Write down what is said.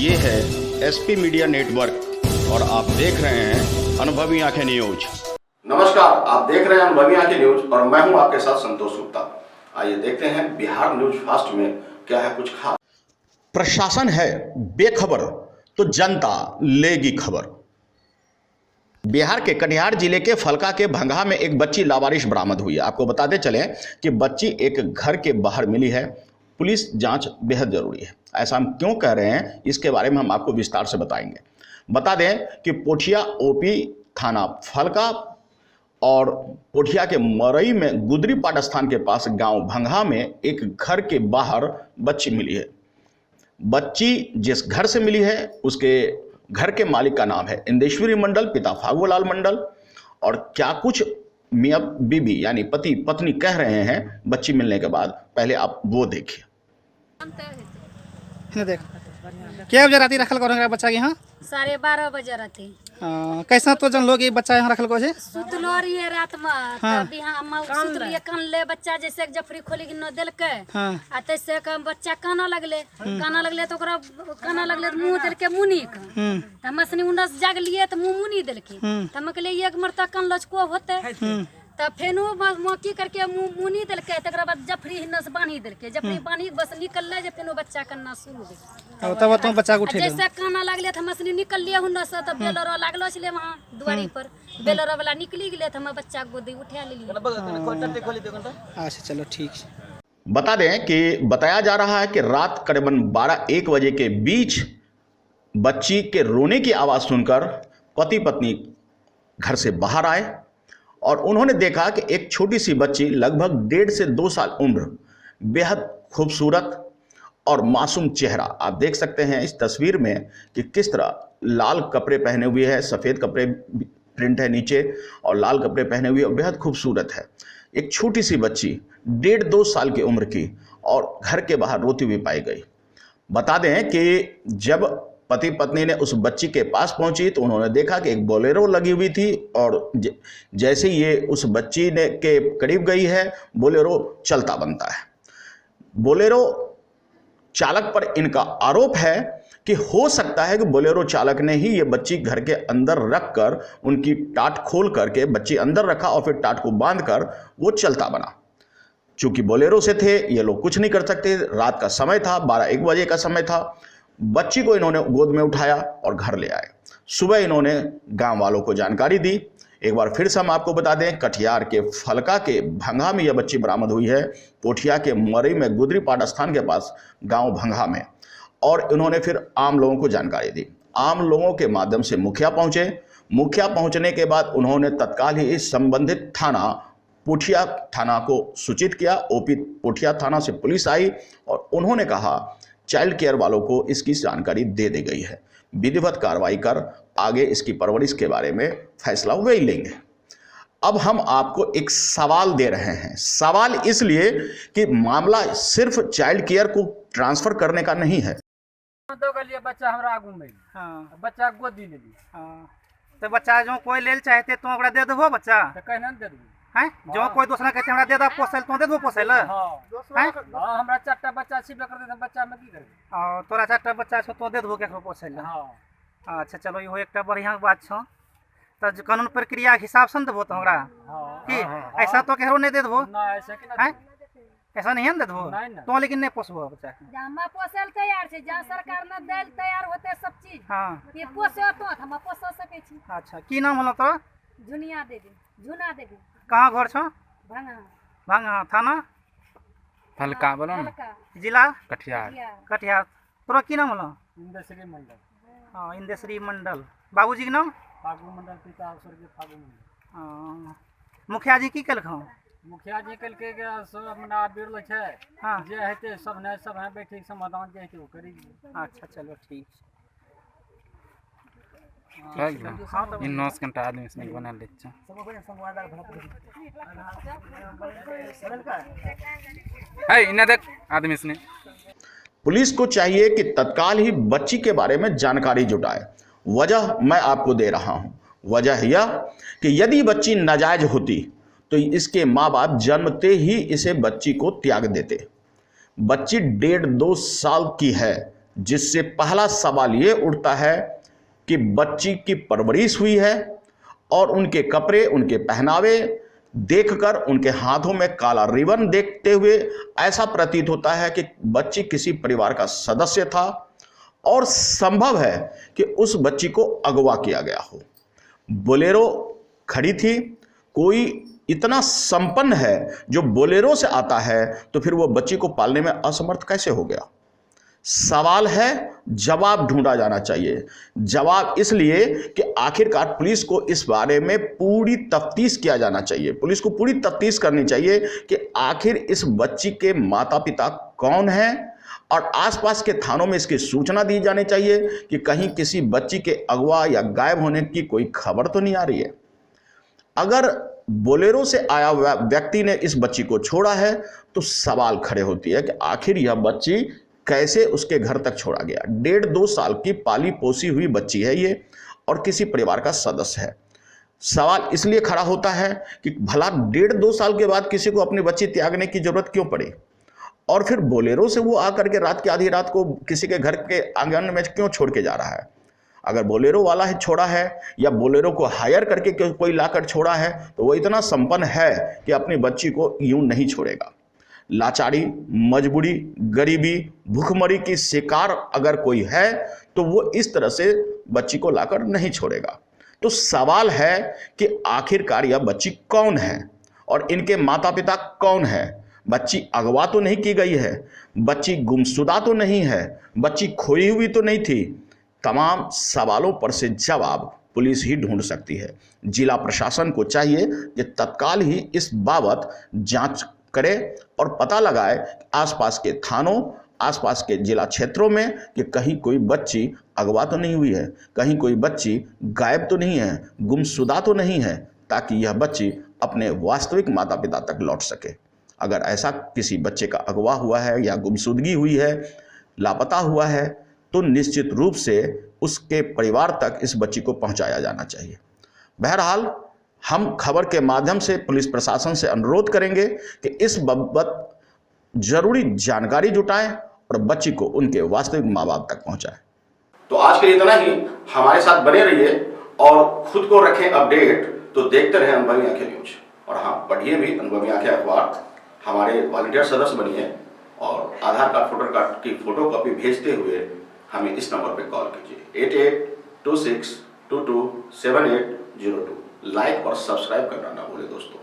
ये है SP media network और आप देख रहे हैं अनुभवी आंखें न्यूज। नमस्कार, आप देख रहे हैं अनुभवी आंखें न्यूज और मैं हूं आपके साथ संतोष गुप्ता। आइए देखते हैं बिहार न्यूज फास्ट में क्या है कुछ खास। प्रशासन है बेखबर तो जनता लेगी खबर। बिहार के कटिहार जिले के फलका के भंगहा में एक बच्ची लावारिश बरामद हुई है। आपको बताते चलें कि बच्ची एक घर के बाहर मिली है। पुलिस जांच बेहद जरूरी है। ऐसा हम क्यों कह रहे हैं, इसके बारे में हम आपको विस्तार से बताएंगे। बता दें कि पोठिया ओपी थाना फलका और पोठिया के मरई में गुदरीपाट स्थान के पास गांव भंगहा में एक घर के बाहर बच्ची मिली है। बच्ची जिस घर से मिली है उसके घर के मालिक का नाम है इंदेश्वरी मंडल, पिता फागुलाल मंडल। और क्या कुछ मियाँ बीबी यानी पति पत्नी कह रहे हैं बच्ची मिलने के बाद, पहले आप वो देखिए। देख क्या बजे राती रखल करो बच्चा के यहाँ 12:30 बजे रहती। कैसा तो जन लोग ये बच्चा यहाँ रखल को है सुतलो रहिए रात में तब यहाँ सुतलिए कान ले बच्चा जैसे जफरी खोली के न देलके आ तैसे के बच्चा काना लगले तो ओकरा काना लगले तो मुंह देलके मुनी के हम सनी उनस जागलिए तो मुंह मुनी देलके त हम कहले एक मरता कान लचको होते तब फेनो मौकी करके मुनी देलके तकरा बाद जफरी हिन्नस बांधी देलके जफरी बांधी बस निकलले जे फेनो बच्चा कन्ना शुरू हो तब तुम बच्चा को उठे जैसे काना लागले त हम सनी निकललिए हुन्नस त बेलरो लागलो छले वहां दुआरी पर बेलरो वाला निकली गेले त हम बच्चा गोदी उठा लेलिए। अच्छा चलो ठीक है। बता दें कि बताया जा रहा है कि रात करीबन 12-1 बजे के बीच बच्ची के रोने की आवाज़ सुनकर पति पत्नी घर से बाहर आए और उन्होंने देखा कि एक छोटी सी बच्ची लगभग 1.5 से 2 साल उम्र, बेहद खूबसूरत और मासूम चेहरा। आप देख सकते हैं इस तस्वीर में कि किस तरह लाल कपड़े पहने हुए है, सफ़ेद कपड़े प्रिंट है नीचे और लाल कपड़े पहने हुए और बेहद खूबसूरत है। एक छोटी सी बच्ची 1.5-2 साल की उम्र की और घर के बाहर रोती हुई पाई गई। बता दें कि जब पति पत्नी ने उस बच्ची के पास पहुंची तो उन्होंने देखा कि एक बोलेरो लगी हुई थी और जैसे ये उस बच्ची ने के करीब गई है बोलेरो चलता बनता है। बोलेरो चालक पर इनका आरोप है कि हो सकता है कि बोलेरो चालक ने ही ये बच्ची घर के अंदर रखकर उनकी टाट खोल करके बच्ची अंदर रखा और फिर टाट को बांधकर वो चलता बना। चूंकि बोलेरो से थे ये लोग कुछ नहीं कर सकते, रात का समय था, 12-1 बजे का समय था। बच्ची को इन्होंने गोद में उठाया और घर ले आए। सुबह इन्होंने गांव वालों को जानकारी दी। एक बार फिर से हम आपको बता दें, कटिहार के फलका के भंगहा में यह बच्ची बरामद हुई है, पोठिया के मरई में गुदरीपाट स्थान के पास गांव भंगहा में। और इन्होंने फिर आम लोगों को जानकारी दी। आम लोगों के माध्यम से मुखिया पहुंचे। मुखिया पहुंचने के बाद उन्होंने तत्काल ही इस संबंधित थाना पोठिया थाना को सूचित किया। ओपी पोठिया थाना से पुलिस आई और उन्होंने कहा चाइल्ड केयर वालों को इसकी जानकारी दे दी गई है, विधिवत कार्रवाई कर आगे इसकी परवरिश के बारे में फैसला वही लेंगे। अब हम आपको एक सवाल दे रहे हैं। सवाल इसलिए कि मामला सिर्फ चाइल्ड केयर को ट्रांसफर करने का नहीं है। बच्चा हमरा आगू में बच्चा गोदी ले ली तो बच्चा जो कोई ले चाहते तो ओकरा दे देबो बच्चा तो कहना दे देबो हैं जो कोई दूसरा कहते हमरा दे दा पोसल तो दे देबो पोसल हां हां हमरा 4टा बच्चा छिबे कर दे बच्चा में की करबे हां तोरा 4टा बच्चा छ तो दे देबो केकरो पोसल हां। अच्छा चलो इहो एकटा बढ़िया बात छ। त कानून प्रक्रिया के हिसाब से देबो तो हमरा की ऐसा तो केकरो नहीं दे देबो ना ऐसा कि ना ऐसा नहीं दे देबो तो लेकिन नहीं पोसबो बच्चा हम पोसल तैयार छै, जा सरकार न देल तैयार होते सब चीज हां ये पोसे तो हम पोस सके छी। अच्छा की नाम होला तोरा? झुनिया देवी, झुना देवी। कहाँ घर छ? भंगहा। भंगहा थाना फलका बोलो ना, जिला कटिहार। कटिहार। तोरा की नाम होला? इंदेश्वरी मंडल। हाँ इंदेश्वरी मंडल। बाबूजी के नाम? फागु मंडल, पिता स्वर्गीय फागु मंडल। मुखिया जी की कलख? मुखिया जी कल के सब मना बिरल छै। हां जे हेते सब ने सब है बैठे समाधान जे हेते वो करी। अच्छा चलो ठीक इन 9 घंटा आदमी इसमें बना ले छ। है इन्हें देख आदमी इसने। पुलिस को चाहिए कि तत्काल ही बच्ची के बारे में जानकारी जुटाए। वजह मैं आपको दे रहा हूं। वजह यह कि यदि बच्ची नाजायज होती तो इसके माँ बाप जन्मते ही इसे बच्ची को त्याग देते। बच्ची 1.5-2 साल की है, जिससे पहला सवाल ये उठता है कि बच्ची की परवरिश हुई है और उनके कपड़े, उनके पहनावे देखकर, उनके हाथों में काला रिबन देखते हुए ऐसा प्रतीत होता है कि बच्ची किसी परिवार का सदस्य था और संभव है कि उस बच्ची को अगवा किया गया हो। बोलेरो खड़ी थी, कोई इतना संपन्न है जो बोलेरो से आता है तो फिर वो बच्ची को पालने में असमर्थ कैसे हो गया? सवाल है, जवाब ढूंढा जाना चाहिए। जवाब इसलिए कि आखिरकार पुलिस को इस बारे में पूरी तफ्तीश किया जाना चाहिए। पुलिस को पूरी तफ्तीश करनी चाहिए कि आखिर इस बच्ची के माता पिता कौन हैं और आसपास के थानों में इसकी सूचना दी जानी चाहिए कि कहीं किसी बच्ची के अगवा या गायब होने की कोई खबर तो नहीं आ रही है। अगर बोलेरो से आया हुआ व्यक्ति ने इस बच्ची को छोड़ा है तो सवाल खड़े होती है कि आखिर यह बच्ची कैसे उसके घर तक छोड़ा गया। 1.5-2 साल की पाली पोसी हुई बच्ची है ये और किसी परिवार का सदस्य है। सवाल इसलिए खड़ा होता है कि भला 1.5-2 साल के बाद किसी को अपनी बच्ची त्यागने की जरूरत क्यों पड़ी, और फिर बोलेरो से वो आकर के रात की आधी रात को किसी के घर के आंगन में क्यों छोड़ के जा रहा है। अगर बोलेरो वाला ही छोड़ा है या बोलेरो को हायर करके कोई लाकर छोड़ा है तो वो इतना संपन्न है कि अपनी बच्ची को यूं नहीं छोड़ेगा। लाचारी, मजबूरी, गरीबी, भूखमरी की शिकार अगर कोई है तो वो इस तरह से बच्ची को लाकर नहीं छोड़ेगा। तो सवाल है कि आखिरकार यह बच्ची कौन है और इनके माता पिता कौन है। बच्ची अगवा तो नहीं की गई है, बच्ची गुमशुदा तो नहीं है, बच्ची खोई हुई तो नहीं थी। तमाम सवालों पर से जवाब पुलिस ही ढूंढ सकती है। जिला प्रशासन को चाहिए कि तत्काल ही इस बाबत जांच करे और पता लगाए आसपास के थानों, आसपास के जिला क्षेत्रों में कि कहीं कोई बच्ची अगवा तो नहीं हुई है, कहीं कोई बच्ची गायब तो नहीं है, गुमशुदा तो नहीं है, ताकि यह बच्ची अपने वास्तविक माता पिता तक लौट सके। अगर ऐसा किसी बच्चे का अगवा हुआ है या गुमशुदगी हुई है, लापता हुआ है, तो निश्चित रूप से उसके परिवार तक इस बच्ची को पहुंचाया जाना चाहिए। बहरहाल हम खबर के माध्यम से पुलिस प्रशासन से अनुरोध करेंगे कि इस बाबत जरूरी जानकारी जुटाएं और बच्ची को उनके वास्तविक माँ बाप तक पहुंचाएं। तो आज के लिए इतना ही। हमारे साथ बने रहिए और खुद को रखें अपडेट। तो देखते रहें अनुभवी आंखें न्यूज और हाँ, पढ़िए भी अनुभवी आंखें अखबार। हमारे वॉलंटियर सदस्य बनिए और आधार कार्ड, वोटर कार्ड की फोटो कॉपी भेजते हुए हमें इस नंबर पर कॉल कीजिए 8826227802। लाइक और सब्सक्राइब करना ना भूलें दोस्तों।